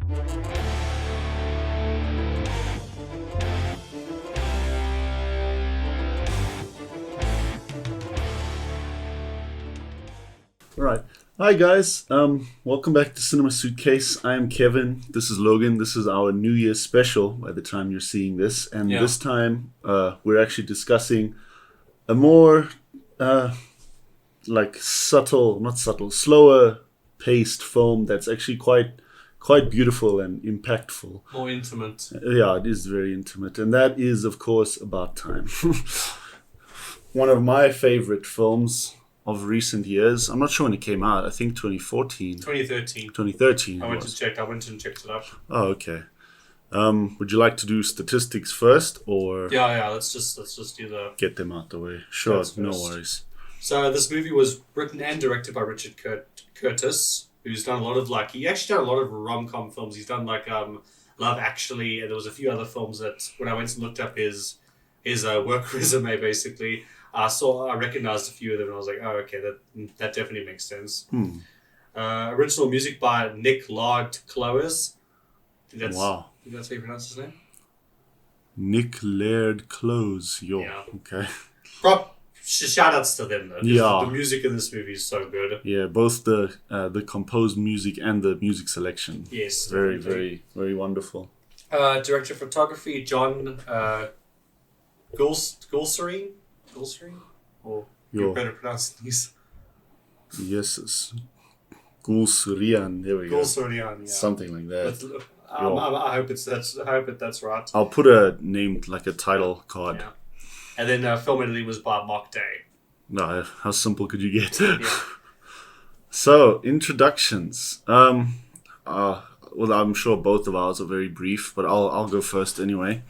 Right. Hi guys. Welcome back to Cinema Suitcase. I am Kevin. This is Logan. This is our New Year's special by the time you're seeing this. And this time we're actually discussing a more slower paced film that's actually quite beautiful and impactful. More intimate. Yeah, it is very intimate. And that is, of course, About Time. One of my favorite films of recent years. I'm not sure when it came out. I think 2014. 2013. 2013. I went and checked it up. Oh, okay. Would you like to do statistics first, or Yeah. Let's just do the get them out the way? Sure, no worries. So this movie was written and directed by Richard Curtis, who's done a lot of he actually done a lot of rom-com films. He's done Love Actually, and there was a few other films that when I went and looked up his work resume, basically. I recognized a few of them, and I was like, "Oh, okay, that definitely makes sense." Original music by Nick Laird Clowes. Wow, I think that's how you pronounce his name. Nick Laird Clowes. Yeah. Okay. Shout outs to them though. Yeah. The music in this movie is so good. Yeah, both the composed music and the music selection. Yes. Very, very, very wonderful. Director of photography John Gulserine. Or you're better pronouncing these. Yes, it's Gulserian. There we go. Gulserian, yeah. Something like that. I hope that's right. I'll put a name, like a title card. Yeah. And then film editing was by Mark Day. No, how simple could you get? Yeah. So, introductions. Well, I'm sure both of ours are very brief, but I'll go first anyway.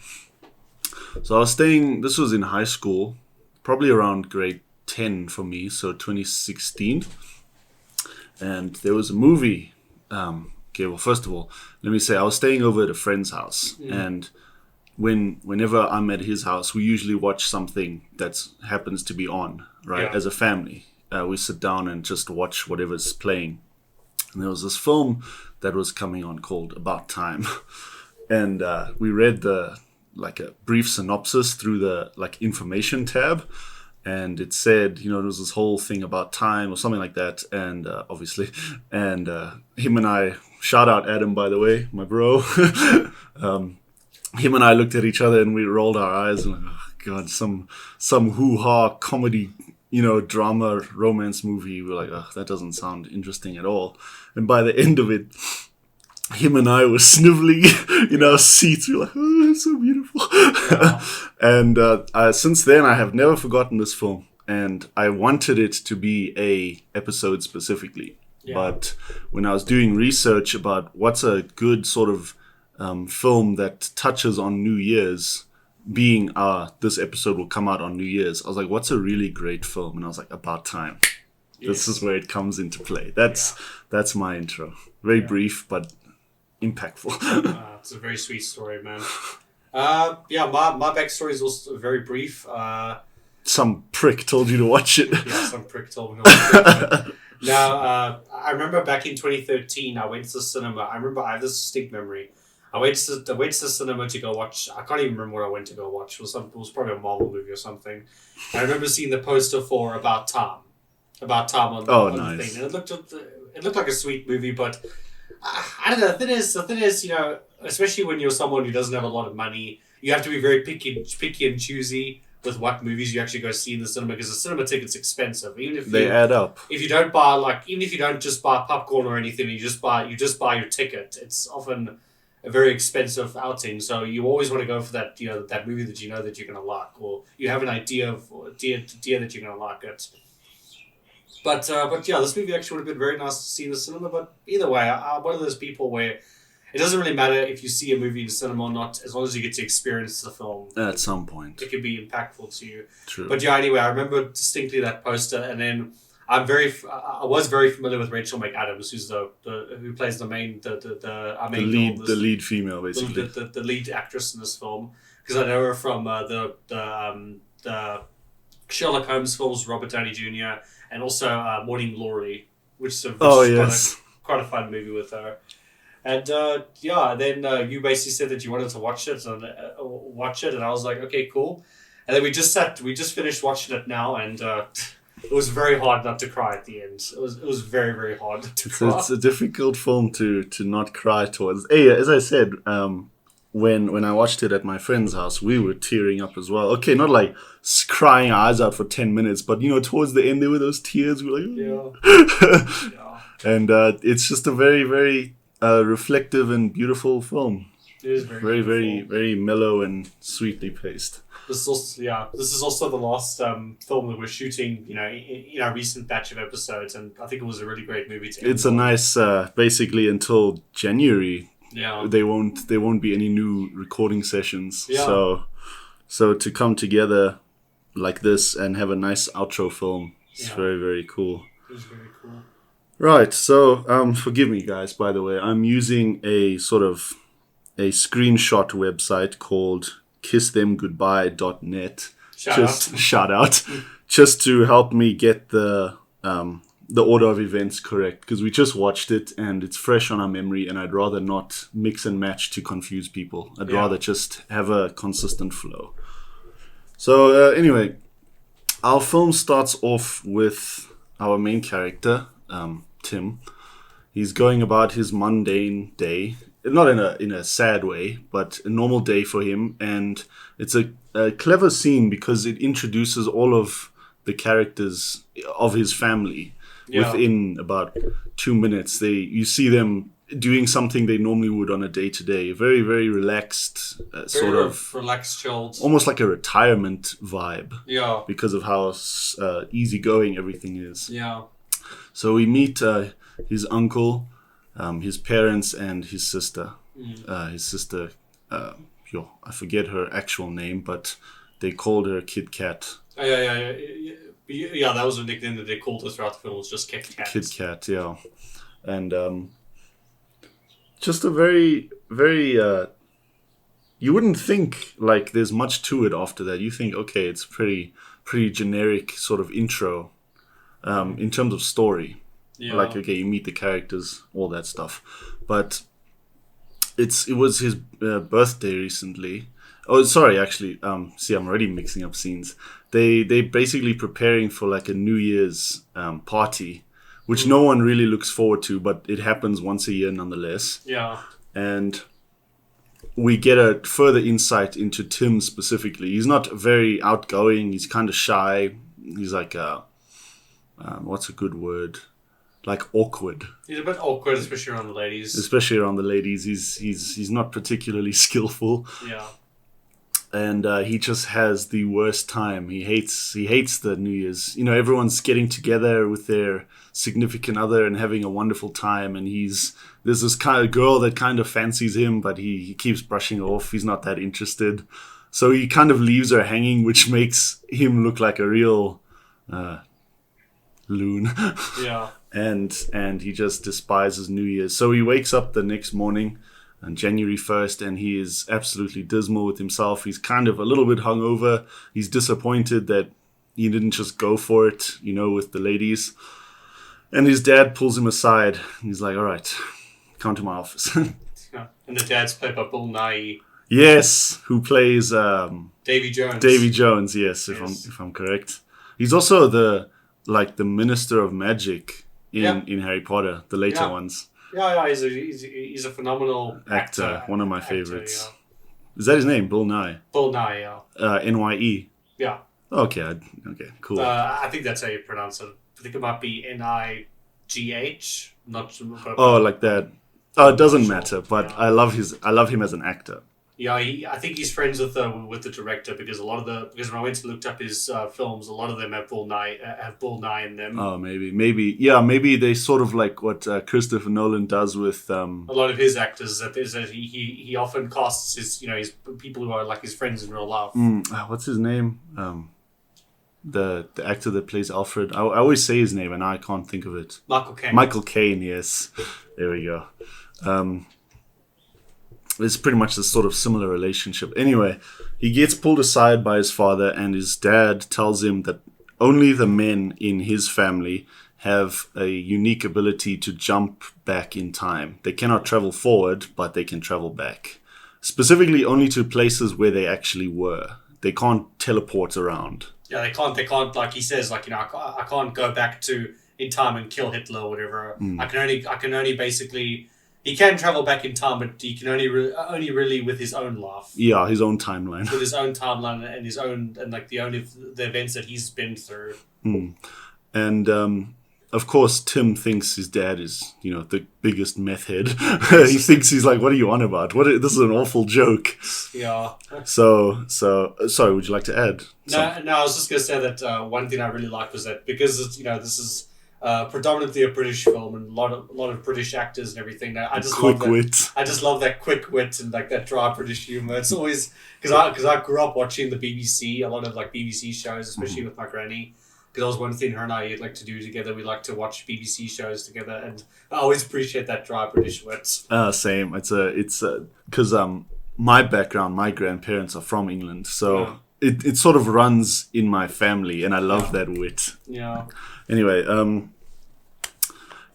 So this was in high school, probably around grade 10 for me, so 2016. And there was a movie. Okay, well, first of all, let me say I was staying over at a friend's house, and whenever I'm at his house, we usually watch something that happens to be on, right? Yeah. As a family, we sit down and just watch whatever's playing. And there was this film that was coming on called About Time, and we read a brief synopsis through the information tab, and it said, it was this whole thing about time or something like that, and obviously, and him and I, shout out Adam, by the way, my bro. Him and I looked at each other and we rolled our eyes and oh god, some hoo-ha comedy, drama romance movie. We're like, oh, that doesn't sound interesting at all. And by the end of it, him and I were sniveling in our seats. We were like, oh, it's so beautiful. Yeah. And since then, I have never forgotten this film. And I wanted it to be a episode specifically. Yeah. But when I was doing research about what's a good sort of film that touches on New Year's, being this episode will come out on New Year's, I was like, what's a really great film? And I was like, About Time. Yes. This is where it comes into play. That's my intro. Very brief, but impactful. It's a very sweet story, man. My backstory is also very brief. Some prick told you to watch it. Yeah, some prick told me to watch it. Now, I remember back in 2013, I went to the cinema. I have this distinct memory. I went to the cinema to go watch. I can't even remember what I went to go watch. It was probably a Marvel movie or something. I remember seeing the poster for About Time on the thing, and it looked like a sweet movie. But I don't know. The thing is, especially when you're someone who doesn't have a lot of money, you have to be very picky and choosy with what movies you actually go see in the cinema, because the cinema ticket's expensive. Even if they add up. If you don't buy even if you don't just buy popcorn or anything, you just buy your ticket. It's often a very expensive outing, so you always want to go for that that movie that that you're gonna like, or you have an idea that you're gonna like it. But yeah, this movie actually would have been very nice to see in the cinema. But either way, I'm one of those people where it doesn't really matter if you see a movie in the cinema or not, as long as you get to experience the film. At some point. It can be impactful to you. True. But yeah, anyway, I remember distinctly that poster, and then I was very familiar with Rachel Mcadams, who's who plays the lead female, basically. The lead actress in this film, because I know her from the Sherlock Holmes films, Robert Downey Jr., and also Morning Glory, which is quite a fun movie with her. And then you basically said that you wanted to watch it, and I was like, okay, cool. And then we just finished watching it now, and it was very hard not to cry at the end. It was very, very hard to cry. It's a difficult film to not cry towards. Hey, as I said, when I watched it at my friend's house, we were tearing up as well. Okay, not like crying our eyes out for 10 minutes, but towards the end there were those tears. We were like, Yeah. And it's just a very, very reflective and beautiful film. It is Very, very, very mellow and sweetly paced. This is also the last film that we're shooting, in our recent batch of episodes, and I think it was a really great movie to end It's a nice, basically until January. Yeah. There won't be any new recording sessions. Yeah. So to come together like this and have a nice outro film is very, very cool. It was very cool. Right. So forgive me, guys. By the way, I'm using a sort of a screenshot website called kissthemgoodbye.net. Shout out. Just to help me get the order of events correct, because we just watched it and it's fresh on our memory, and I'd rather not mix and match to confuse people. I'd rather just have a consistent flow. So anyway, our film starts off with our main character, Tim. He's going about his mundane day, not in a sad way, but a normal day for him, and it's a clever scene because it introduces all of the characters of his family. Within about 2 minutes, you see them doing something they normally would on a day-to-day. Very, very relaxed, sort of relaxed, chilled, almost like a retirement vibe. Yeah, because of how easygoing everything is. Yeah. So we meet his uncle, his parents, and his sister. His sister, I forget her actual name, but they called her Kit Kat. Yeah, that was a nickname that they called her throughout the film. It was just Kit Kat. Kit Kat, yeah. And just a very, very... you wouldn't think, like, there's much to it after that. You think, okay, it's pretty generic sort of intro in terms of story. Yeah. Like, okay, you meet the characters, all that stuff. But it was his birthday recently. Oh, sorry, actually. See, I'm already mixing up scenes. They basically preparing for like a New Year's party, which no one really looks forward to, but it happens once a year nonetheless. Yeah. And we get a further insight into Tim specifically. He's not very outgoing. He's kind of shy. He's like what's a good word? Like awkward. He's a bit awkward, especially around the ladies. He's not particularly skillful. Yeah. And he just has the worst time. He hates the New Year's. Everyone's getting together with their significant other and having a wonderful time. And there's this kind of girl that kind of fancies him, but he keeps brushing off. He's not that interested. So he kind of leaves her hanging, which makes him look like a real loon. Yeah. And he just despises New Year's. So he wakes up the next morning on January 1st, and he is absolutely dismal with himself. He's kind of a little bit hungover. He's disappointed that he didn't just go for it, with the ladies. And his dad pulls him aside. He's like, all right, come to my office. Yeah. And the dad's played by Bill Nighy. Yes, who plays... Davy Jones. Davy Jones, yes. If I'm correct. He's also the Minister of Magic in Harry Potter, the later ones. Yeah, he's a phenomenal actor. One of my favorites. Is that his name? Bill Nye? Bill Nye, yeah. Nye? Yeah. Okay, cool. I think that's how you pronounce it. I think it might be Nigh. Not sure. Oh, like that. Oh, it doesn't matter, but I love him as an actor. Yeah, I think he's friends with the director because when I went to looked up his films, a lot of them have Bill Nye in them. Oh, maybe they sort of like what Christopher Nolan does with a lot of his actors. That he often casts his people who are like his friends in real life. What's his name? The actor that plays Alfred. I always say his name and I can't think of it. Michael Caine. Yes, there we go. It's pretty much this sort of similar relationship. Anyway, he gets pulled aside by his father, and his dad tells him that only the men in his family have a unique ability to jump back in time. They cannot travel forward, but they can travel back. Specifically only to places where they actually were. They can't teleport around. Yeah, they can't, like he says, like, I can't go back in time and kill Hitler or whatever. I can only basically, he can travel back in time, but he can only really with his own life. Yeah, his own timeline. With his own timeline and his own, and like the events that he's been through. And, of course, Tim thinks his dad is, the biggest meth head. He thinks he's like, what are you on about? This is an awful joke. Yeah. So, sorry, would you like to add? No, I was just going to say that one thing I really liked was that because it's, this is predominantly a British film and a lot of British actors and everything. I just love that wit. I just love that quick wit and like that dry British humor. It's always because I grew up watching the BBC, a lot of like BBC shows, especially with my granny. Because that was one thing her and I like to do together. We like to watch BBC shows together, and I always appreciate that dry British wit. Same. It's because my background, my grandparents are from England, so it sort of runs in my family, and I love that wit. Yeah. Anyway,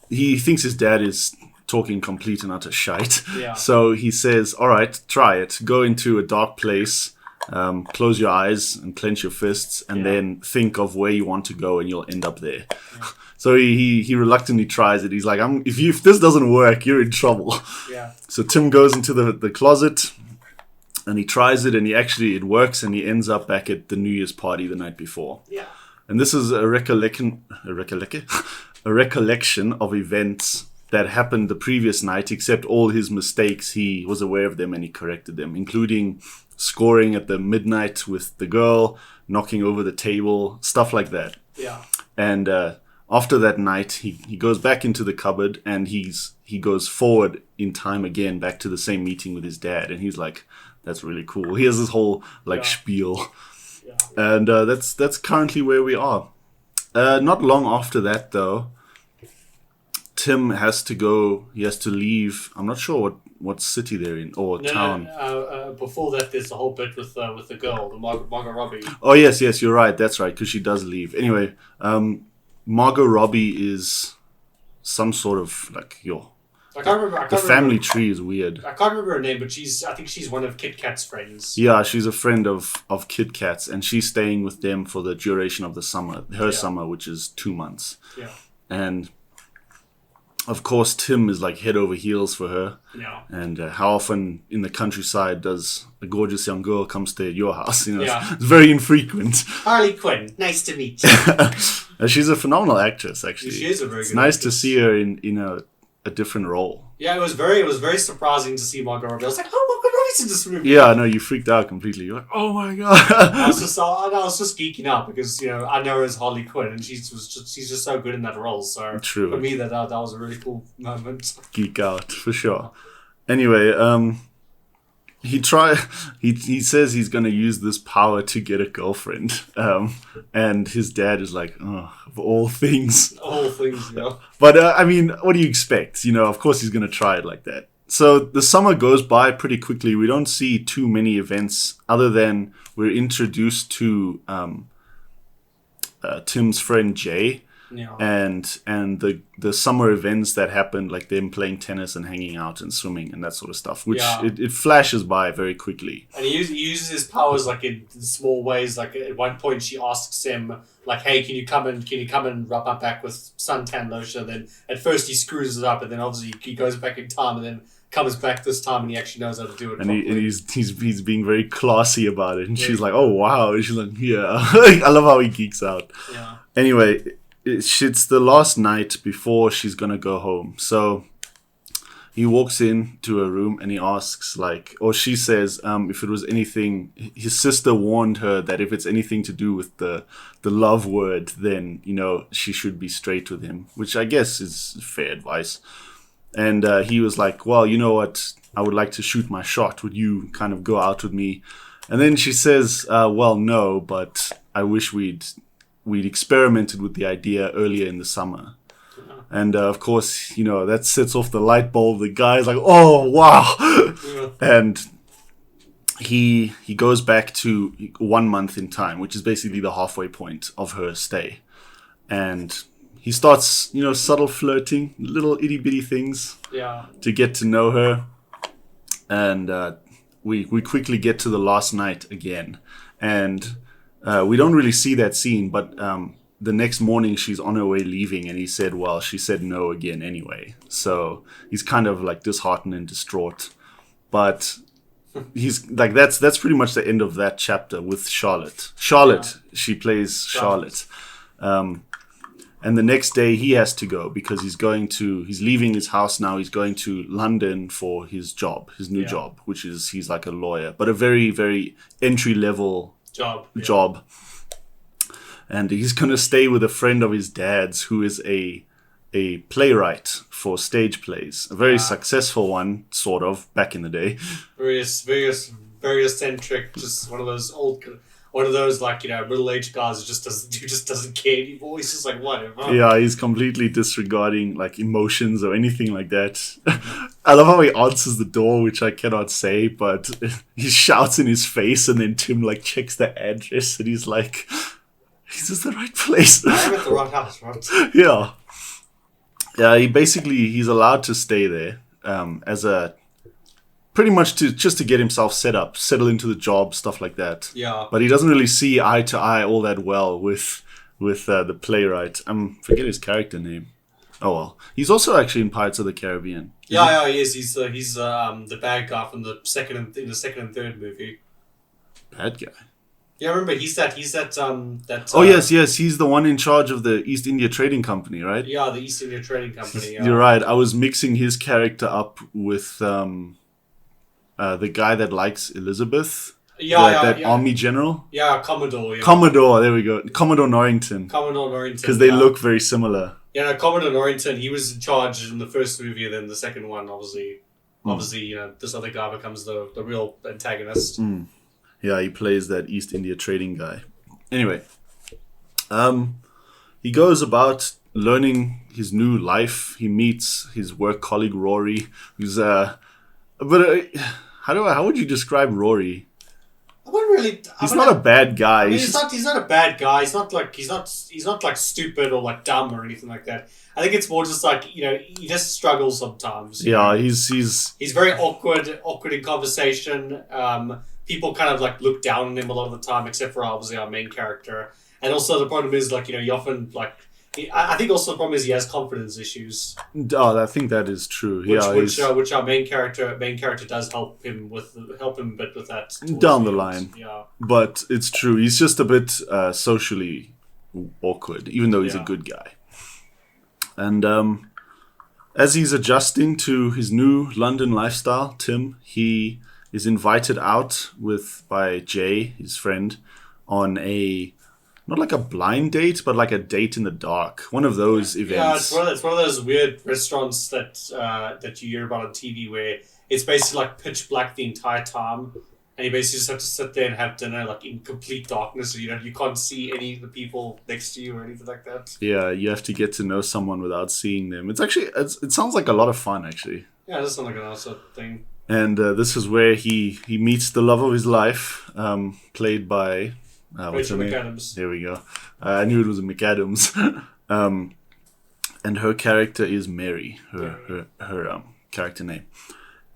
he thinks his dad is talking complete and utter shite. Yeah. So he says, "All right, try it. Go into a dark place." Close your eyes and clench your fists, and then think of where you want to go, and you'll end up there. Yeah. So he reluctantly tries it. He's like, if this doesn't work, you're in trouble. Yeah. So Tim goes into the closet, and he tries it, and it works, and he ends up back at the New Year's party the night before. Yeah. And this is a recollection of events that happened the previous night, except all his mistakes, he was aware of them and he corrected them, including scoring at the midnight with the girl, knocking over the table, stuff like that. Yeah. And after that night, he goes back into the cupboard and he goes forward in time again, back to the same meeting with his dad. And he's like, that's really cool. He has this whole spiel. Yeah. And that's currently where we are. Not long after that, though, Tim has to leave. I'm not sure what city they're in or town. Before that, there's a whole bit with the girl, the Margot Robbie. Oh yes, you're right. That's right, because she does leave. Anyway, Margot Robbie is some sort of like I can't remember. The family tree is weird. I can't remember her name, but I think she's one of Kit Kat's friends. Yeah, she's a friend of Kit Kat's, and she's staying with them for the duration of the summer. Her summer, which is 2 months. Yeah. And of course, Tim is like head over heels for her. Yeah. And how often in the countryside does a gorgeous young girl come stay at your house? It's very infrequent. Harley Quinn, nice to meet you. She's a phenomenal actress, actually. She is a very good It's nice actress. to see her in a different role. Yeah, it was very surprising to see Margot Robbie. I was like, oh, Margot Robbie's in this movie. Yeah, I know, you freaked out completely. You're like, oh my god. I was just geeking out because I know her as Harley Quinn and she's just so good in that role. So True. For me, that was a really cool moment. Geek out for sure. Anyway, he says he's gonna use this power to get a girlfriend, and his dad is like, oh, of all things. All things, yeah. But I mean, what do you expect? Of course he's gonna try it like that. So the summer goes by pretty quickly. We don't see too many events other than we're introduced to Tim's friend Jay. Yeah. And the summer events that happened, like them playing tennis and hanging out and swimming and that sort of stuff, which it flashes by very quickly. And he uses his powers like in small ways. Like at one point, she asks him, like, "Hey, can you come and rub my back with suntan lotion?" And then at first he screws it up, and then obviously he goes back in time, and then comes back this time, and he actually knows how to do it. And he's being very classy about it, and she's like, "Oh wow!" And she's like, "Yeah." I love how he geeks out. Yeah. Anyway. It's the last night before she's gonna go home. So he walks into her room and he asks, she says, if it was anything, his sister warned her that if it's anything to do with the love word, then, she should be straight with him, which I guess is fair advice. And he was like, well, you know what? I would like to shoot my shot. Would you kind of go out with me? And then she says, well, no, but I wish we'd experimented with the idea earlier in the summer. Yeah. And of course, that sets off the light bulb. The guy's like, oh, wow. Yeah. And he goes back to 1 month in time, which is basically the halfway point of her stay. And he starts, subtle flirting, little itty bitty things to get to know her. And we quickly get to the last night again. And we don't really see that scene, but the next morning she's on her way leaving, and he said, well, she said no again anyway. So he's kind of like disheartened and distraught. But he's like, that's pretty much the end of that chapter with Charlotte. She plays Charlotte. And the next day he has to go because he's leaving his house now. He's going to London for his new job, which is, he's like a lawyer, but a very, very entry level job. And he's going to stay with a friend of his dad's who is a playwright for stage plays, a very successful one, sort of, back in the day. Very eccentric, just one of those like, middle-aged guys who just doesn't care anymore. He's just like, whatever. Yeah, he's completely disregarding like emotions or anything like that. I love how he answers the door, which I cannot say, but he shouts in his face, and then Tim like checks the address, and he's like, "Is this the right place?" I'm at the right house, right? Yeah. Yeah, he's allowed to stay there as a pretty much just to get himself settle into the job, stuff like that. Yeah. But he doesn't really see eye to eye all that well with the playwright. I forget his character name. Oh well, he's also actually in Pirates of the Caribbean. He is. He's the bad guy from the second and third movie. Bad guy. Yeah, remember he's that. Yes, he's the one in charge of the East India Trading Company, right? Yeah, the East India Trading Company. You're right. I was mixing his character up with the guy that likes Elizabeth. That army general. Yeah, Commodore. Yeah. Commodore. There we go. Commodore Norrington. Because they look very similar. Yeah, no, Commodore Norrington. He was in charge in the first movie, and then the second one, obviously, this other guy becomes the real antagonist. Mm. Yeah, he plays that East India trading guy. Anyway, he goes about learning his new life. He meets his work colleague Rory, who's how would you describe Rory? I wouldn't really. He's not a bad guy. He's not a bad guy. He's not like stupid or like dumb or anything like that. I think it's more just like, he just struggles sometimes. Yeah, he's very awkward in conversation. People kind of like look down on him a lot of the time, except for obviously our main character. And also the problem is like, he often like. I think also the problem is he has confidence issues. Oh, I think that is true. Which our main character does help him a bit with that down the line. Yeah, but it's true. He's just a bit socially awkward, even though he's a good guy. And as he's adjusting to his new London lifestyle, Tim, he is invited out by Jay, his friend, on not like a blind date, but like a date in the dark. One of those events. Yeah, it's one of those weird restaurants that you hear about on TV where it's basically like pitch black the entire time, and you basically just have to sit there and have dinner like in complete darkness. So you can't see any of the people next to you or anything like that. Yeah, you have to get to know someone without seeing them. It sounds like a lot of fun, actually. Yeah, it does sound like an awesome thing. And this is where he meets the love of his life, played by Rachel Mcadams. There we go. I knew it was a Mcadams. And her character is Mary, her character name.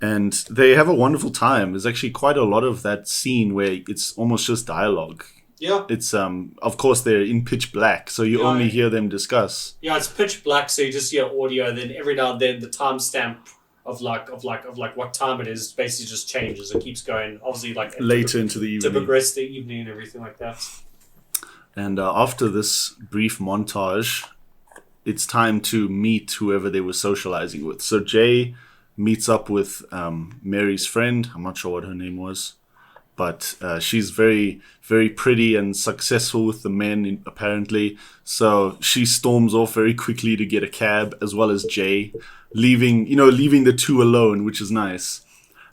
And they have a wonderful time. There's actually quite a lot of that scene where it's almost just dialogue. Yeah. It's of course they're in pitch black, so you only hear them discuss. Yeah, it's pitch black, so you just hear audio, and then every now and then the timestamp of what time it is basically just changes. It keeps going, obviously, like later into the evening to progress the evening and everything like that. And after this brief montage, it's time to meet whoever they were socializing with. So Jay meets up with Mary's friend. I'm not sure what her name was, but she's very, very pretty and successful with the men, apparently. So she storms off very quickly to get a cab, as well as Jay, leaving the two alone, which is nice.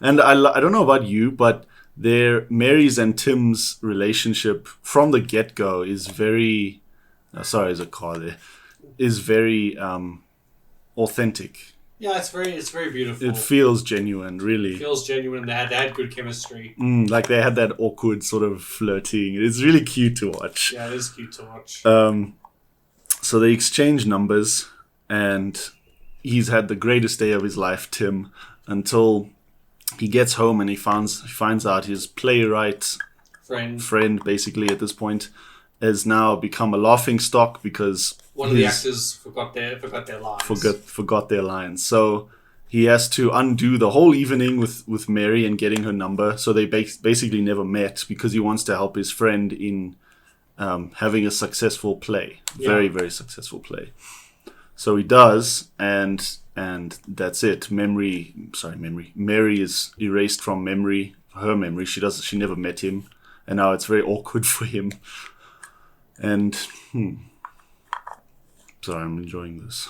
And I don't know about you, but Mary's and Tim's relationship from the get-go is very... sorry, there's a car there. Is very authentic. Yeah, it's very beautiful. It feels genuine, really. It feels genuine. They had good chemistry. Like they had that awkward sort of flirting. It's really cute to watch. Yeah, it is cute to watch. So they exchange numbers, and he's had the greatest day of his life, Tim, until he gets home and he finds out his playwright friend, basically at this point, has now become a laughing stock because one of the actors forgot their lines. Forgot their lines. So he has to undo the whole evening with Mary and getting her number. So they basically never met because he wants to help his friend in having a successful play. Very, very successful play. So he does, and that's it. Mary is erased from her memory. She never met him, and now it's very awkward for him. And sorry, I'm enjoying this.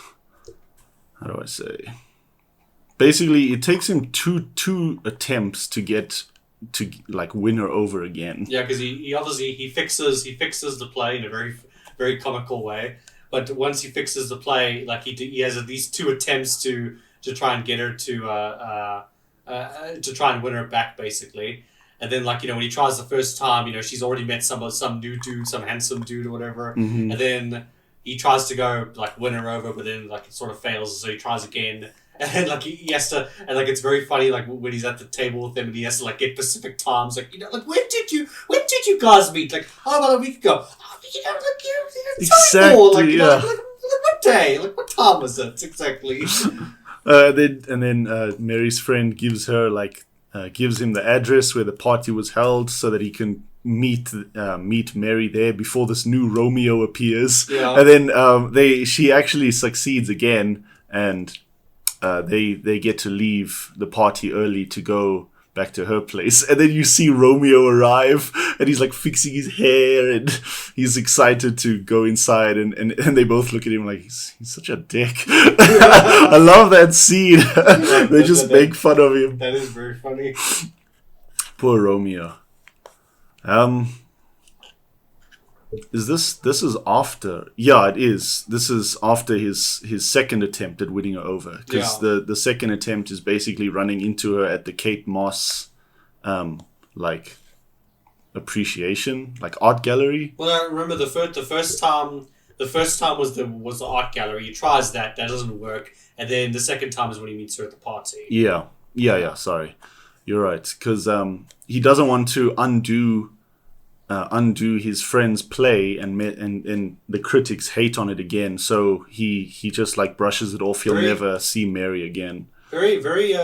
How do I say? Basically, it takes him two attempts to win her over again. Yeah, because he obviously fixes the play in a very, very comical way. But once he fixes the play, like he has at least 2 attempts to try and get her to try and win her back, basically. And then, like, when he tries the first time, she's already met some new dude, some handsome dude or whatever. Mm-hmm. And then he tries to go like win her over, but then like it sort of fails, so he tries again. And like he has to, and like it's very funny, like when he's at the table with them and he has to like get specific times, like like when did you guys meet? Like about a week ago. Exactly. Like, like what day? Like what time was it exactly? Then Mary's friend gives him the address where the party was held so that he can meet Mary there before this new Romeo appears. Yeah. And then she actually succeeds again, and they get to leave the party early to go back to her place. And then you see Romeo arrive, and he's like fixing his hair, and he's excited to go inside, and they both look at him like he's such a dick. I love that scene. They just make fun of him. That is very funny. Poor Romeo. Is this is after? Yeah, it is. This is after his second attempt at winning her over. Because the second attempt is basically running into her at the Kate Moss, like appreciation, like art gallery. Well, I remember the first time was the art gallery. He tries that doesn't work, and then the second time is when he meets her at the party. Yeah. Sorry, you're right. Because he doesn't want to undo his friend's play, and the critics hate on it again. So he just like brushes it off. He'll never see Mary again. Very, very,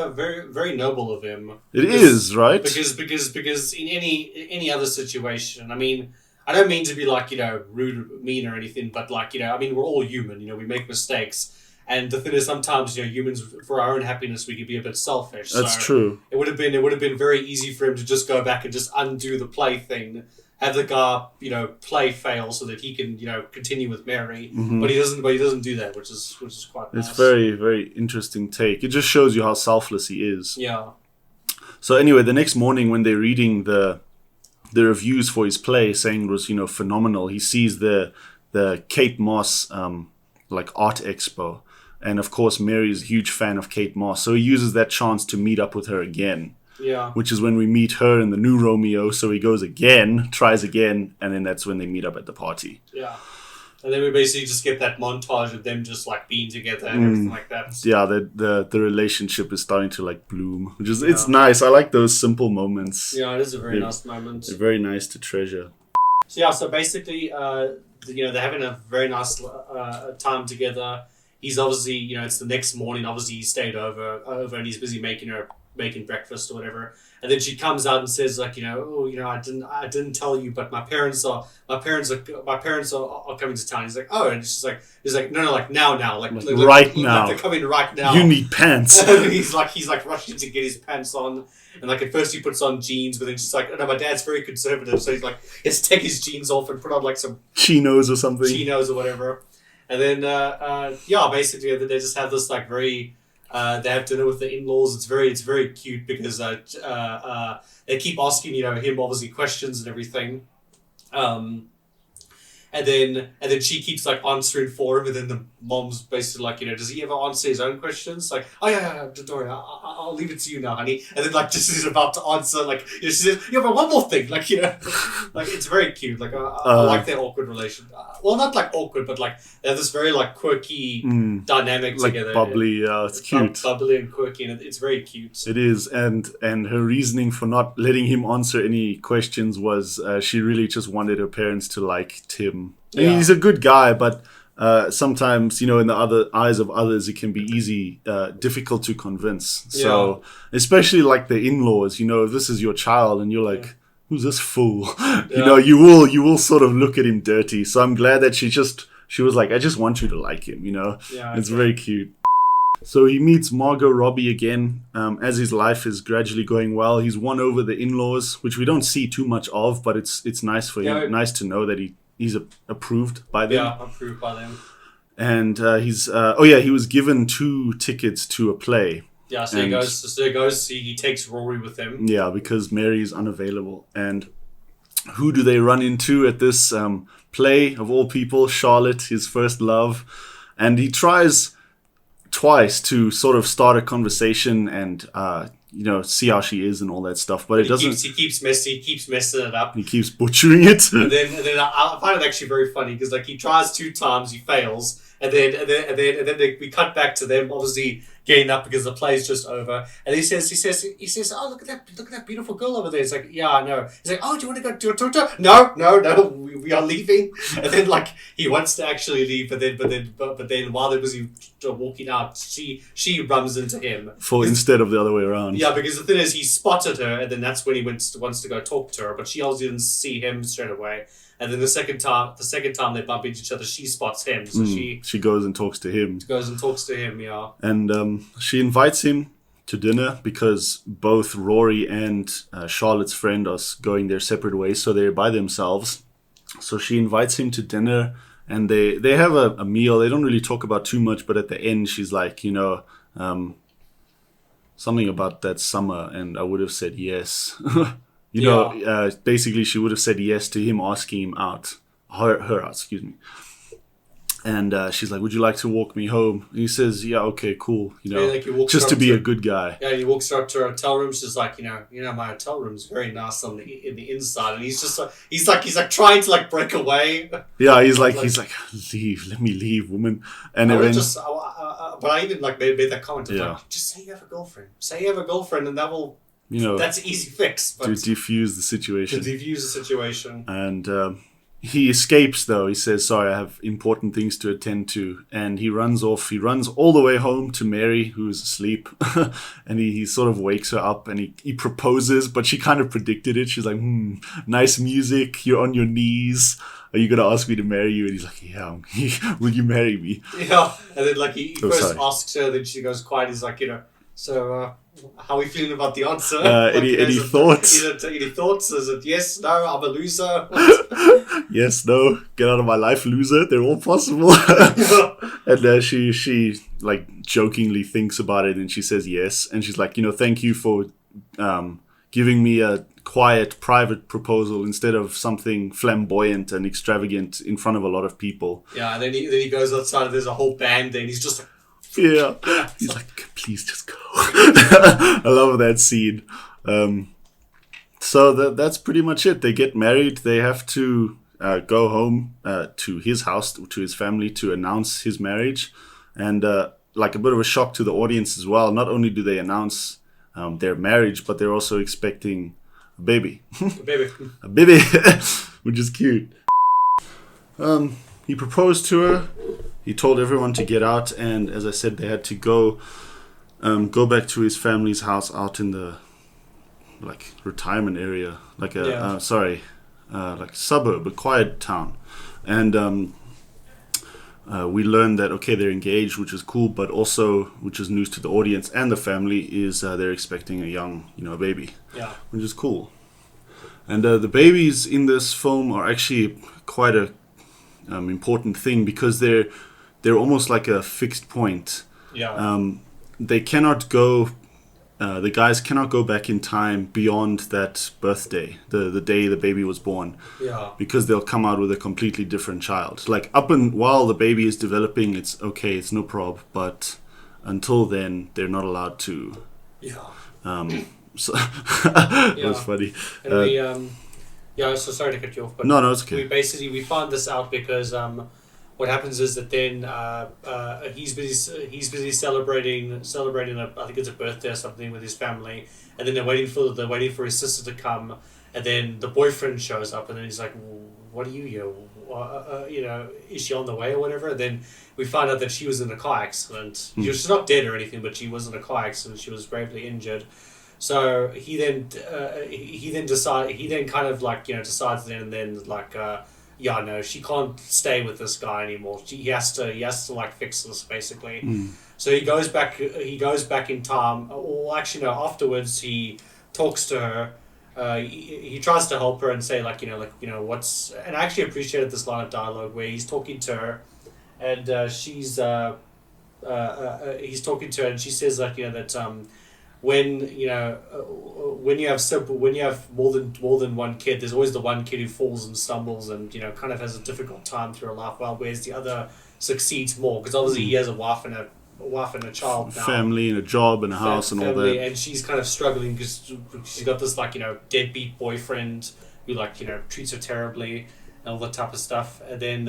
very noble of him. It is, right? Because in any other situation, I mean, I don't mean to be like rude, mean, or anything, but like I mean, we're all human. We make mistakes. And the thing is, sometimes humans, for our own happiness, we can be a bit selfish. That's true. It would have been very easy for him to just go back and just undo the play thing, have the guy play fail so that he can continue with Mary. Mm-hmm. But he doesn't do that, which is quite nice. It's very, very interesting take. It just shows you how selfless he is. Yeah. So anyway, the next morning when they're reading the reviews for his play, saying it was phenomenal, he sees the Kate Moss like art expo. And of course, Mary is a huge fan of Kate Moss, so he uses that chance to meet up with her again. Yeah. Which is when we meet her in the new Romeo. So he goes again, tries again, and then that's when they meet up at the party. Yeah. And then we basically just get that montage of them just like being together and everything like that. Yeah, the relationship is starting to like bloom, which is it's nice. I like those simple moments. Yeah, it is a very nice moment. They're very nice to treasure. So basically, they're having a very nice time together. He's obviously, it's the next morning. Obviously, he stayed over, and he's busy making breakfast or whatever. And then she comes out and says, like, I didn't tell you, but my parents are coming to town. He's like, oh, and he's like, no, like now, like right now, like they're coming right now. You need pants. And he's like rushing to get his pants on. And like at first he puts on jeans, but then she's like, no, my dad's very conservative, so he's like, let's take his jeans off and put on like some chinos or whatever. And then, basically they just have this like very, they have dinner with the in-laws. It's very cute because they keep asking, him obviously questions and everything. And then she keeps like answering for him, and then mom's basically like, does he ever answer his own questions? Like, oh yeah, don't worry, I'll leave it to you now, honey. And then like just as he's about to answer, like she says, yeah, but one more thing, like like it's very cute. Like I like their awkward relation. Well, not like awkward, but like they have this very like quirky dynamic like together. Bubbly, it's cute. Bubbly and quirky, and it's very cute. It is, and her reasoning for not letting him answer any questions was she really just wanted her parents to like Tim. I mean, he's a good guy, but sometimes, in the eyes of others, it can be difficult to convince. So, especially like the in-laws, if this is your child and you're like, who's this fool? You will sort of look at him dirty. So I'm glad that she was like, I just want you to like him, It's very cute. So he meets Margot Robbie again as his life is gradually going well. He's won over the in-laws, which we don't see too much of, but it's nice for him. Nice to know that he's approved by them. Yeah, approved by them. And he was given 2 tickets to a play. Yeah, so he takes Rory with him. Yeah, because Mary is unavailable. And who do they run into at this play, of all people? Charlotte, his first love. And he tries twice to sort of start a conversation and see how she is and all that stuff, but it doesn't. He keeps messing it up. He keeps butchering it. and then I find it actually very funny because like he tries 2 times, he fails, and then we cut back to them obviously getting up because the play's just over, and he says, oh, look at that beautiful girl over there. It's like, yeah, I know. He's like, oh, do you want to go to a talk? No, we are leaving. And then like he wants to actually leave, but then while they're busy walking out, she runs into him instead of the other way around. Yeah, because the thing is, he spotted her, and then that's when he wants to go talk to her, but she obviously didn't see him straight away. And then the second time they bump into each other, she spots him, so she goes and talks to him. Yeah. And she invites him to dinner because both Rory and Charlotte's friend are going their separate ways, so they're by themselves. So she invites him to dinner, and they have a meal. They don't really talk about too much, but at the end, she's like, something about that summer, and I would have said yes. Basically she would have said yes to him asking him out. Her out, excuse me. And she's like, would you like to walk me home? And he says, yeah, okay, cool. Just to be a good guy. Yeah, he walks her up to her hotel room. She's like, my hotel room is very nice in the inside. And he's just like, he's trying to like break away. Yeah, he's like, leave, let me leave, woman. And then but I even like made that comment. Like, just say you have a girlfriend. Say you have a girlfriend, and that will. That's an easy fix. But to defuse the situation. And he escapes, though. He says, sorry, I have important things to attend to. And he runs off. He runs all the way home to Mary, who's asleep. And he sort of wakes her up and he proposes, but she kind of predicted it. She's like, nice music. You're on your knees. Are you going to ask me to marry you? And he's like, yeah, will you marry me? Yeah. And then like he first asks her, then she goes quiet. He's like, so how are we feeling about the answer? Any thoughts? Any thoughts? Is it yes, no, I'm a loser? Yes, no, get out of my life, loser. They're all possible. And she like jokingly thinks about it and she says yes. And she's like, thank you for giving me a quiet, private proposal instead of something flamboyant and extravagant in front of a lot of people. Yeah, and then he goes outside and there's a whole band there and he's just like, yeah. He's like, please just go. I love that scene. So that's pretty much it. They get married. They have to go home to his house, to his family, to announce his marriage. And like a bit of a shock to the audience as well. Not only do they announce their marriage, but they're also expecting a baby. A baby, which is cute. He proposed to her. He told everyone to get out, and as I said, they had to go back to his family's house out in the like retirement area, like like suburb, a quiet town. And we learned that they're engaged, which is cool, but also, which is news to the audience and the family, is they're expecting a young, baby, which is cool. And the babies in this film are actually quite a important thing because they're almost like a fixed point. Yeah. They cannot go the guys cannot go back in time beyond that birthday, the day the baby was born. Yeah. Because they'll come out with a completely different child. Like while the baby is developing, it's okay, it's no prob. But until then, they're not allowed to. Yeah. So it was funny. And so sorry to cut you off, but no, it's okay. We found this out because what happens is that then he's busy celebrating I think it's a birthday or something with his family, and then they're waiting for his sister to come, and then the boyfriend shows up, and then he's like, "What are you here? Is she on the way or whatever?" And then we find out that she was in a car accident. She's not dead or anything, but she was in a car accident. She was gravely injured. So he then kind of like decides then and then like no, she can't stay with this guy anymore. He has to like fix this basically. So he goes back in time. Or actually no, afterwards he talks to her. He tries to help her and say what's, and I actually appreciated this line of dialogue where he's talking to her, and he's talking to her and she says that when you have more than one kid, there's always the one kid who falls and stumbles and kind of has a difficult time through life, while whereas the other succeeds more because obviously he has a wife and a child now, family and a job and a house and all that, and she's kind of struggling because she's got this deadbeat boyfriend who treats her terribly and all that type of stuff, and then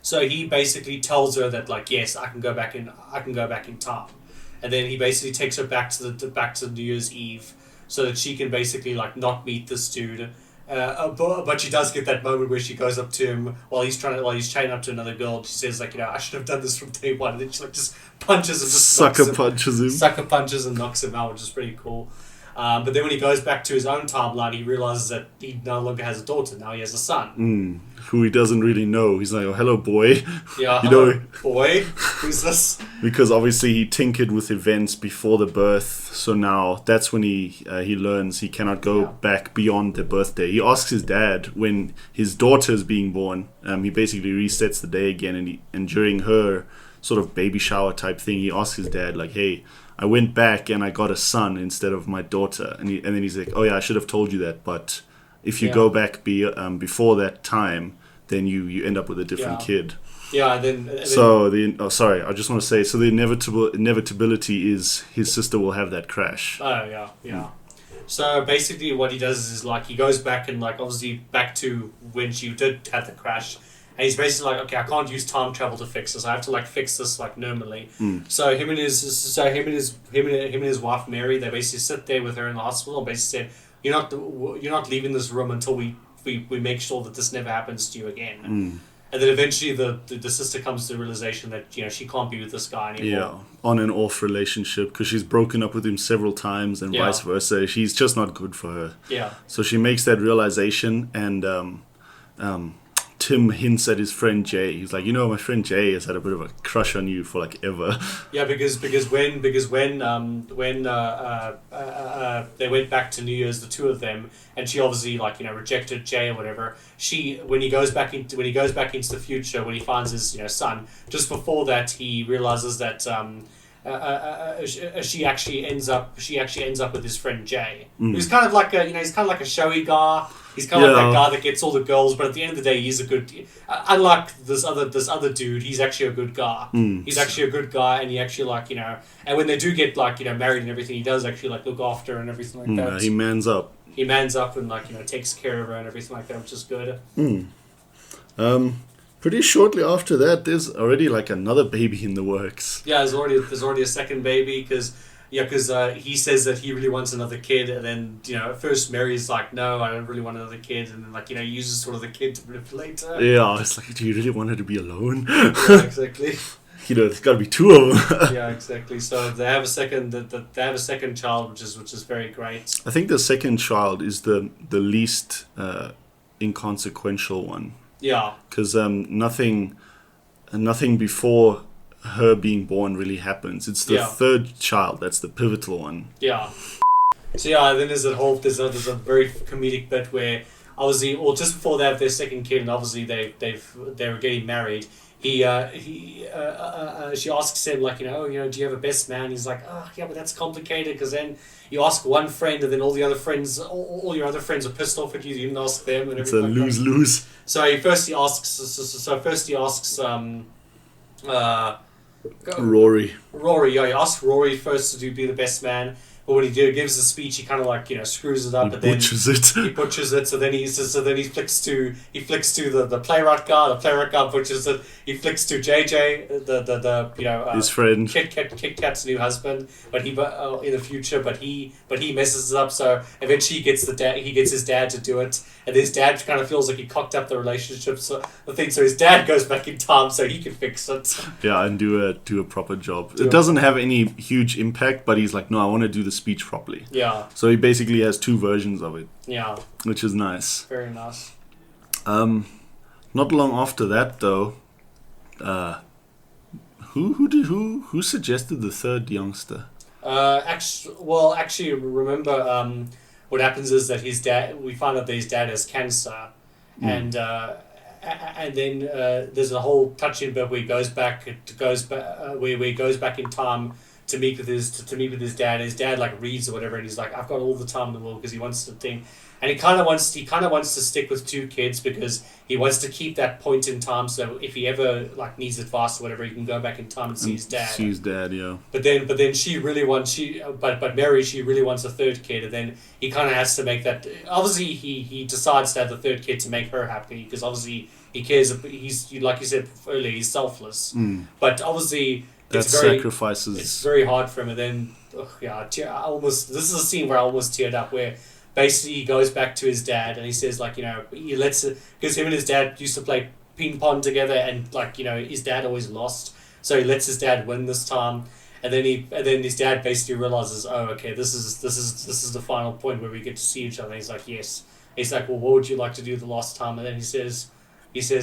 so he basically tells her that yes, I can go back in time. And then he basically takes her back to New Year's Eve, so that she can basically not meet this dude. But she does get that moment where she goes up to him while he's chained up to another girl. She says I should have done this from day one. And then she just punches him, sucker punches and knocks him out, which is pretty cool. But then when he goes back to his own timeline, he realizes that he no longer has a daughter. Now he has a son. Who he doesn't really know. He's like, "Oh, hello, boy." Yeah, hello, boy. Who's this? Because obviously he tinkered with events before the birth, so now that's when he learns he cannot go back beyond the birthday. He asks his dad when his daughter is being born. He basically resets the day again, and during her sort of baby shower type thing, he asks his dad "Hey, I went back and I got a son instead of my daughter," and then he's like, "Oh yeah, I should have told you that, but if you go back before that time, then you end up with a different kid." Yeah, I just want to say, so the inevitability is his sister will have that crash. Oh yeah. So basically, what he does is he goes back and obviously back to when she did have the crash. And he's basically okay, I can't use time travel to fix this. I have to fix this normally. So him and his wife Mary, they basically sit there with her in the hospital and basically said, "You're not leaving this room until we make sure that this never happens to you again." And then eventually the sister comes to the realization that she can't be with this guy anymore. Yeah, on and off relationship because she's broken up with him several times and vice versa. She's just not good for her. Yeah. So she makes that realization and Tim hints at his friend Jay. He's like, my friend Jay has had a bit of a crush on you for ever. Yeah, because when they went back to New Year's, the two of them, and she obviously rejected Jay or whatever. When he goes back into the future, when he finds his son, just before that he realizes that she actually ends up with his friend Jay, who's kind of like a showy guy. He's kind of like that guy that gets all the girls, but at the end of the day, he's a good. Unlike this other dude, he's actually a good guy. He's actually a good guy, and he actually and when they do get married and everything, he does actually look after her and everything like that. He mans up. He mans up and takes care of her and everything like that, which is good. Pretty shortly after that, there's already another baby in the works. Yeah, there's already a second baby because he says that he really wants another kid, and then at first Mary's like, "No, I don't really want another kid," and then he uses sort of the kid to manipulate her. Yeah, it's do you really want her to be alone? Yeah, exactly. There's got to be two of them. Yeah, exactly. So they have a second. They have a second child, which is very great. I think the second child is the least inconsequential one. Yeah. Because nothing before her being born really happens. It's the third child that's the pivotal one. Yeah. So then there's a very comedic bit where obviously, or just before they have their second kid, and obviously they were getting married. She asks him like, do you have a best man? He's like, oh yeah, but that's complicated because then you ask one friend and then all the other friends, all your other friends are pissed off at you. You didn't ask them, and it's a lose-lose. So he first asks Rory. Yeah, he asks Rory first to be the best man. But when he gives the speech, he kind of like screws it up, He butchers it. He butchers it. So then he flicks to the playwright guy. The playwright guy butchers it. He flicks to JJ, his friend, Kit Kat's new husband, but he in the future, but he messes it up. So eventually he gets his dad to do it, and his dad kind of feels like he cocked up the relationship. So his dad goes back in time so he can fix it. Yeah, and do a proper job. It doesn't have any huge impact, but he's like, no, I want to do the speech properly. Yeah. So he basically has two versions of it. Yeah. Which is nice. Very nice. Not long after that though, who suggested the third youngster? Actually, remember, what happens is that his dad. We find out that his dad has cancer, and then there's a whole touching bit where he goes back in time to meet with his dad. His dad like reads or whatever, and he's like, "I've got all the time in the world," because he wants to think, and he kind of wants to stick with two kids because he wants to keep that point in time. So if he ever like needs advice or whatever, he can go back in time and see his dad. See his dad, yeah. But then Mary, she really wants a third kid, and then he kind of has to make that. Obviously, he decides to have the third kid to make her happy because obviously he cares. He's like you said earlier, he's selfless. But obviously. Sacrifices. It's very hard for him, and then this is a scene where I almost teared up. Where basically he goes back to his dad and he says like he lets it because him and his dad used to play ping pong together, and like his dad always lost, so he lets his dad win this time, and then his dad basically realizes, oh okay, this is the final point where we get to see each other. And he's like, yes. He's like, well, what would you like to do the last time? And then he says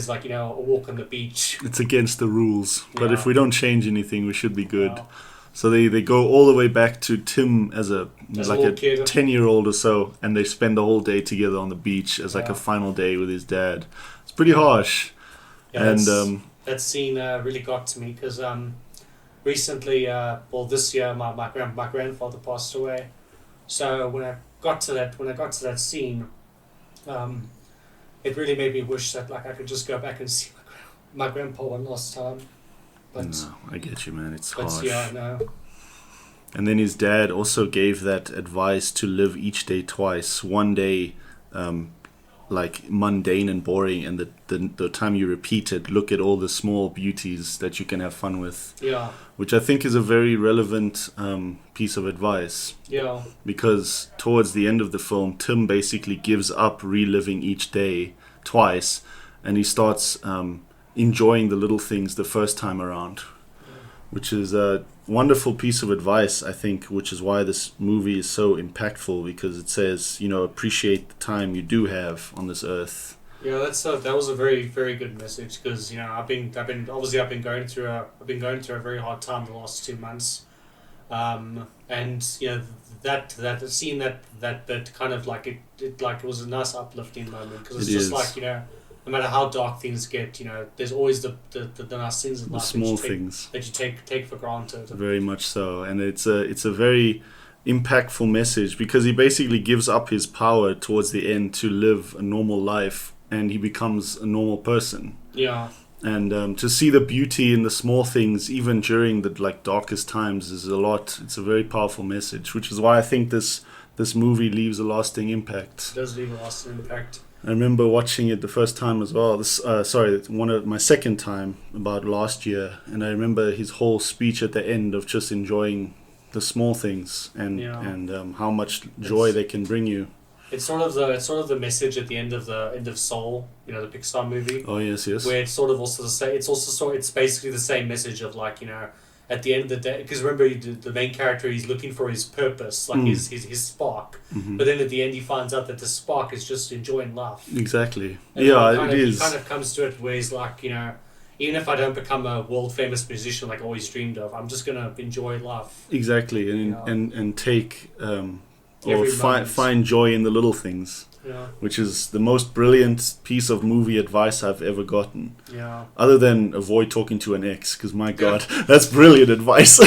like, a walk on the beach. It's against the rules, but Yeah. if we don't change anything, we should be good. Yeah. So they go all the way back to Tim as a kid. 10-year-old or so, and they spend the whole day together on the beach as like a final day with his dad. It's pretty harsh. Yeah, And that scene really got to me because recently, this year, my grandfather passed away. So when I got to that scene, it really made me wish that like I could just go back and see my grandpa one last time. But no, I get you, man. It's but harsh. yeah, I know. And then his dad also gave that advice to live each day twice. One day, like mundane and boring, and the time you repeat it, look at all the small beauties that you can have fun with. Yeah. Which I think is a very relevant piece of advice. Yeah. Because towards the end of the film, Tim basically gives up reliving each day twice, and he starts enjoying the little things the first time around, which is a wonderful piece of advice, I think, which is why this movie is so impactful, because it says, appreciate the time you do have on this earth. Yeah, that was a very, very good message because I've been going through a very hard time the last 2 months, and that scene that kind of like it was a nice uplifting moment because it's just like no matter how dark things get, there's always the nice things in life, the small things that you take for granted. Very much so, and it's a very impactful message because he basically gives up his power towards the end to live a normal life. And he becomes a normal person. Yeah. And to see the beauty in the small things, even during the darkest times, is a lot. It's a very powerful message, which is why I think this movie leaves a lasting impact. It does leave a lasting impact. I remember watching it the first time as well. My second time about last year, and I remember his whole speech at the end of just enjoying the small things and how much joy they can bring you. It's sort of the message at the end of Soul, the Pixar movie. Oh yes. Where it's sort of also the same. It's basically the same message of at the end of the day, because remember the main character, he's looking for his purpose, his spark. Mm-hmm. But then at the end he finds out that the spark is just enjoying life. Exactly. And it is. He kind of comes to it where he's like, even if I don't become a world famous musician like I always dreamed of, I'm just gonna enjoy life. Exactly, and take. Or find joy in the little things. Yeah. which is the most brilliant piece of movie advice I've ever gotten. Yeah. Other than avoid talking to an ex, because my God, that's brilliant advice.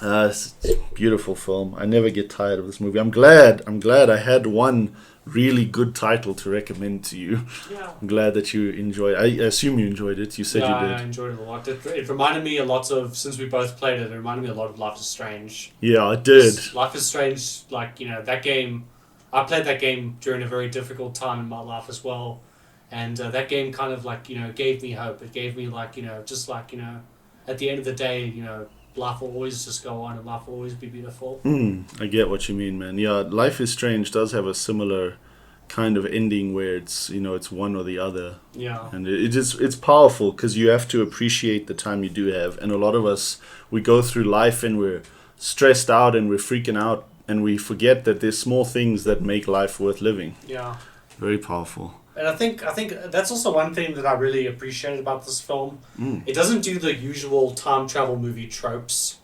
It's a beautiful film. I never get tired of this movie. I'm glad I had one really good title to recommend to you. Yeah. I'm glad that you enjoyed. I assume you enjoyed it. You said you did. I enjoyed it a lot. It reminded me a lot of, since we both played it, it reminded me a lot of Life is Strange. Yeah, it did. Life is Strange, like, that game, I played that game during a very difficult time in my life as well. And that game kind of, like, gave me hope. It gave me, like, just like, at the end of the day, life will always just go on and life will always be beautiful. I get what you mean, man. Yeah, Life is Strange does have a similar kind of ending where it's it's one or the other. Yeah. And it's powerful because you have to appreciate the time you do have. And a lot of us, we go through life and we're stressed out and we're freaking out and we forget that there's small things that make life worth living. Yeah. Very powerful. And I think that's also one thing that I really appreciated about this film. It doesn't do the usual time travel movie tropes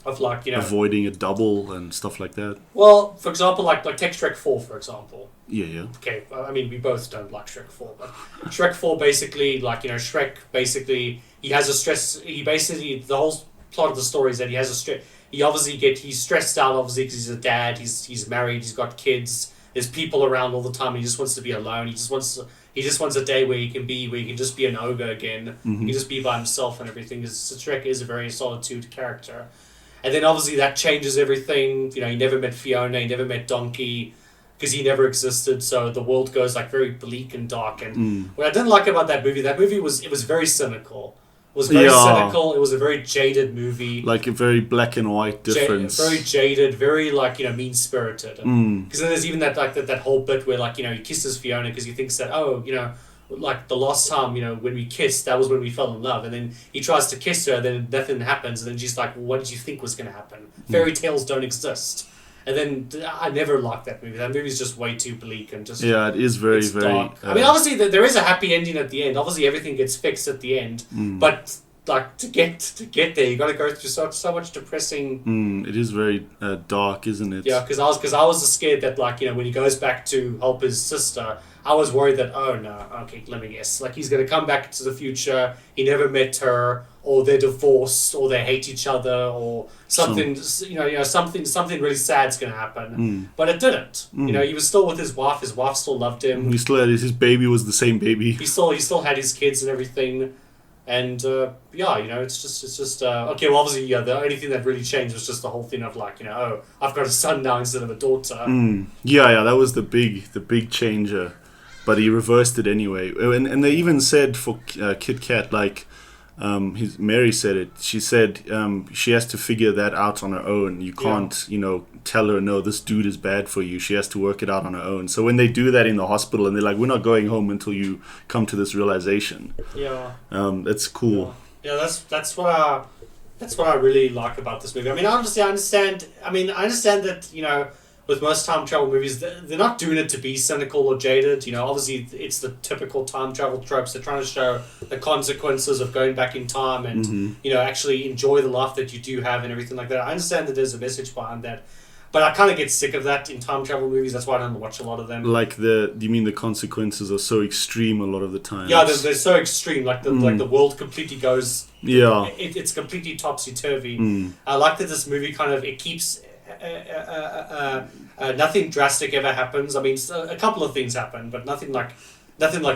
of, like, avoiding a double and stuff like that. Well, for example, like take Shrek 4, for example. Yeah. Okay, I mean, we both don't like Shrek 4, but Shrek 4 basically, like, Shrek basically, he has a stress, the whole plot of the story is that he has a stress, he's stressed out, obviously, because he's a dad, he's married, he's got kids, there's people around all the time. He just wants to be alone. He just wants a day where he can just be an ogre again. Mm-hmm. He can just be by himself and everything. Shrek is a very solitude character, and then obviously that changes everything. He never met Fiona. He never met Donkey because he never existed. So the world goes, like, very bleak and dark. And what I didn't like about that movie was very cynical. It was very cynical. It was a very jaded movie. Like a very black and white difference. Very jaded, very, like, mean-spirited. Because then there's even that whole bit where, like, he kisses Fiona because he thinks that, like, the last time, when we kissed, that was when we fell in love. And then he tries to kiss her, then nothing happens. And then she's like, well, what did you think was going to happen? Fairy tales don't exist. And then I never liked that movie. That movie's just way too bleak and just... Yeah, it is very, very... dark. I mean, obviously, there is a happy ending at the end. Obviously, everything gets fixed at the end. But, like, to get there, you got to go through so much depressing... It is very dark, isn't it? Yeah, because I was scared that, like, when he goes back to help his sister, I was worried that, oh no, okay, let me guess. Like, he's going to come back to the future, he never met her, or they're divorced, or they hate each other, or something, something really sad's going to happen. But it didn't. He was still with his wife still loved him. He still had his baby was the same baby. He still had his kids and everything. And, it's just okay, well, obviously, the only thing that really changed was just the whole thing of, like, I've got a son now instead of a daughter. Yeah, that was the big changer. But he reversed it anyway. And they even said for Kit Kat, like, Mary said it. She said she has to figure that out on her own. You can't, tell her, no, this dude is bad for you. She has to work it out on her own. So when they do that in the hospital and they're like, we're not going home until you come to this realization. Yeah. That's cool. Yeah, that's what I really like about this movie. I mean, honestly, I understand that, with most time travel movies, they're not doing it to be cynical or jaded. Obviously, it's the typical time travel tropes. They're trying to show the consequences of going back in time and, actually enjoy the life that you do have and everything like that. I understand that there's a message behind that. But I kind of get sick of that in time travel movies. That's why I don't watch a lot of them. Like do you mean the consequences are so extreme a lot of the time? Yeah, they're so extreme. Like the world completely goes... Yeah. It's completely topsy-turvy. I like that this movie it keeps... nothing drastic ever happens. I mean, a couple of things happen, but nothing like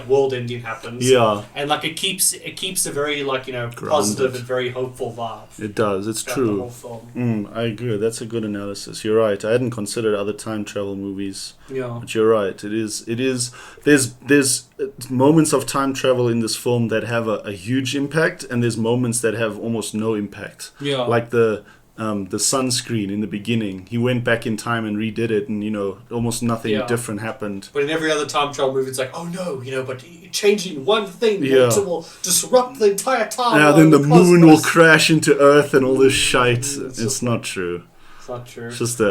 world-ending happens. Yeah, and like it keeps a very positive and very hopeful vibe. It does. It's true. The whole film. I agree. That's a good analysis. You're right. I hadn't considered other time travel movies. Yeah, but you're right. It is. There's moments of time travel in this film that have a huge impact, and there's moments that have almost no impact. Yeah, like the sunscreen in the beginning. He went back in time and redid it, and almost nothing different happened. But in every other time travel movie, it's like, oh no, but changing one thing will disrupt the entire time. Yeah, then the moon will crash into Earth and all this shite. It's not true. It's not true. It's just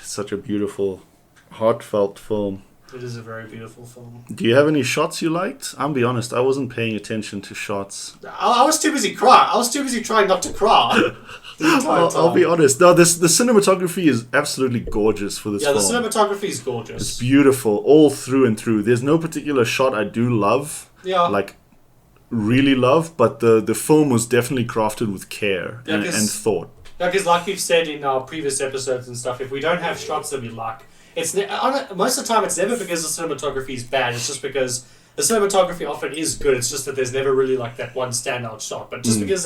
such a beautiful, heartfelt film. It is a very beautiful film. Do you have any shots you liked? I'll be honest, I wasn't paying attention to shots. I was too busy crying. I was too busy trying not to cry. I'll be honest. No, the cinematography is absolutely gorgeous for this film. Yeah, the cinematography is gorgeous. It's beautiful all through and through. There's no particular shot I do love. Yeah. Like, really love, but the film was definitely crafted with care and thought. Yeah, because like we've said in our previous episodes and stuff, if we don't have shots that we like, most of the time it's never because the cinematography is bad. It's just because the cinematography often is good. It's just that there's never really like that one standout shot. But just because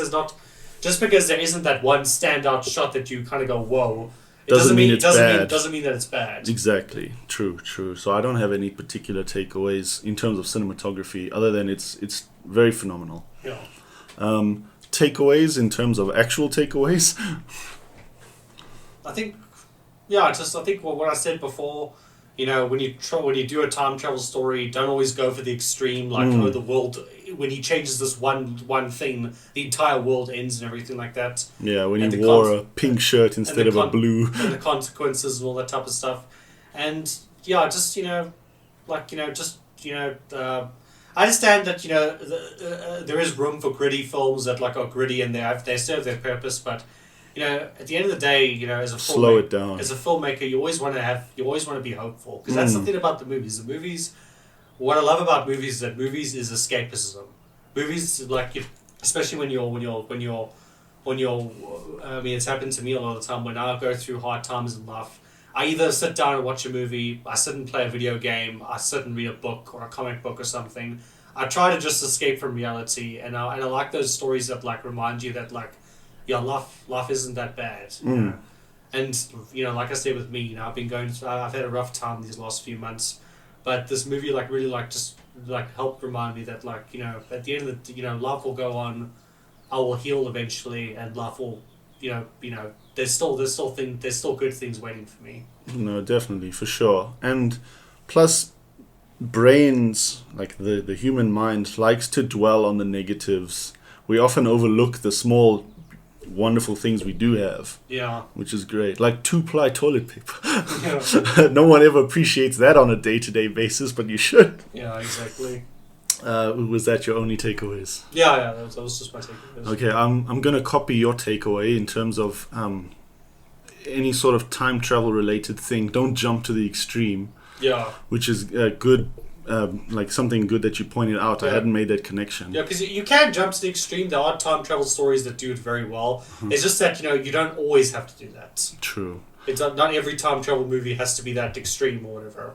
there isn't that one standout shot that you kind of go whoa, doesn't mean that it's bad. Exactly. True. So I don't have any particular takeaways in terms of cinematography other than it's very phenomenal. Yeah. Takeaways in terms of actual takeaways. I think what I said before, when you do a time travel story, don't always go for the extreme, like the world, when he changes this one thing, the entire world ends and everything like that. Yeah, when he wore a pink shirt instead of a blue. And the consequences and all that type of stuff. And yeah, just I understand that there is room for gritty films that are gritty and they serve their purpose, but at the end of the day, as a slow it down. As a filmmaker, you always want to be hopeful, because that's the thing about the movies. The movies, what I love about movies is that movies is escapism. Movies, especially when you're I mean, it's happened to me a lot of the time when I go through hard times in life. I either sit down and watch a movie, I sit and play a video game, I sit and read a book or a comic book or something. I try to just escape from reality, and I like those stories that remind you that life isn't that bad. And like I said with me, I've had a rough time these last few months, but this movie really helped remind me that at the end of the life will go on, I will heal eventually, and life will there's still good things waiting for me. No, definitely, for sure. And plus, brains, the human mind, likes to dwell on the negatives. We often overlook the small, wonderful things we do have. Yeah. Which is great. Like 2-ply toilet paper. Yeah. No one ever appreciates that on a day-to-day basis, but you should. Yeah, exactly. Was that your only takeaways? Yeah, that was just my takeaways. Okay, I'm gonna copy your takeaway in terms of any sort of time travel related thing. Don't jump to the extreme. Yeah. Which is good, something good that you pointed out. Yeah. I hadn't made that connection. Yeah, because you can jump to the extreme. There are time travel stories that do it very well. Mm-hmm. It's just that you don't always have to do that. True. It's not every time travel movie has to be that extreme or whatever.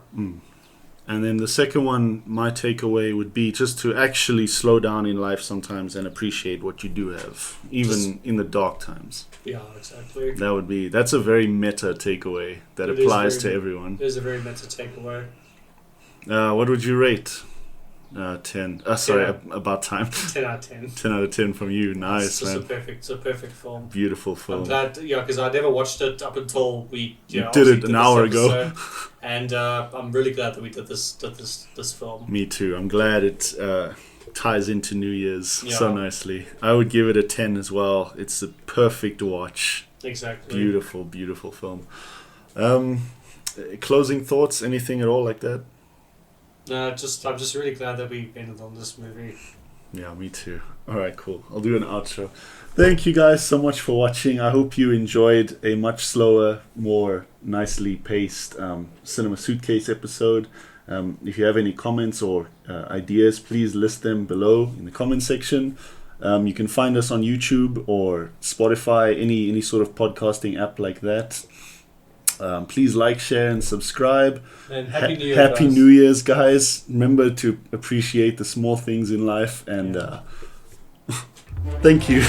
And then the second one, my takeaway would be just to actually slow down in life sometimes and appreciate what you do have, even in the dark times. Yeah, exactly. That's a very meta takeaway that applies to everyone. It is a very meta takeaway. What would you rate? 10. About time. 10 out of 10. 10 out of 10 from you. Nice, man. It's a perfect film. Beautiful film. I'm glad, because I never watched it up until we did it an hour ago. And I'm really glad that we did this film. Me too. I'm glad it ties into New Year's so nicely. I would give it a 10 as well. It's a perfect watch. Exactly. Beautiful, beautiful film. Closing thoughts? Anything at all like that? No, I'm just really glad that we ended on this movie. Yeah, me too. Alright, cool. I'll do an outro. Thank you guys so much for watching. I hope you enjoyed a much slower, more nicely paced Cinema Suitcase episode. If you have any comments or ideas, please list them below in the comment section. You can find us on YouTube or Spotify, any sort of podcasting app like that. Please like, share, and subscribe. And Happy New Year, Happy New Year's, guys. Remember to appreciate the small things in life. And thank you.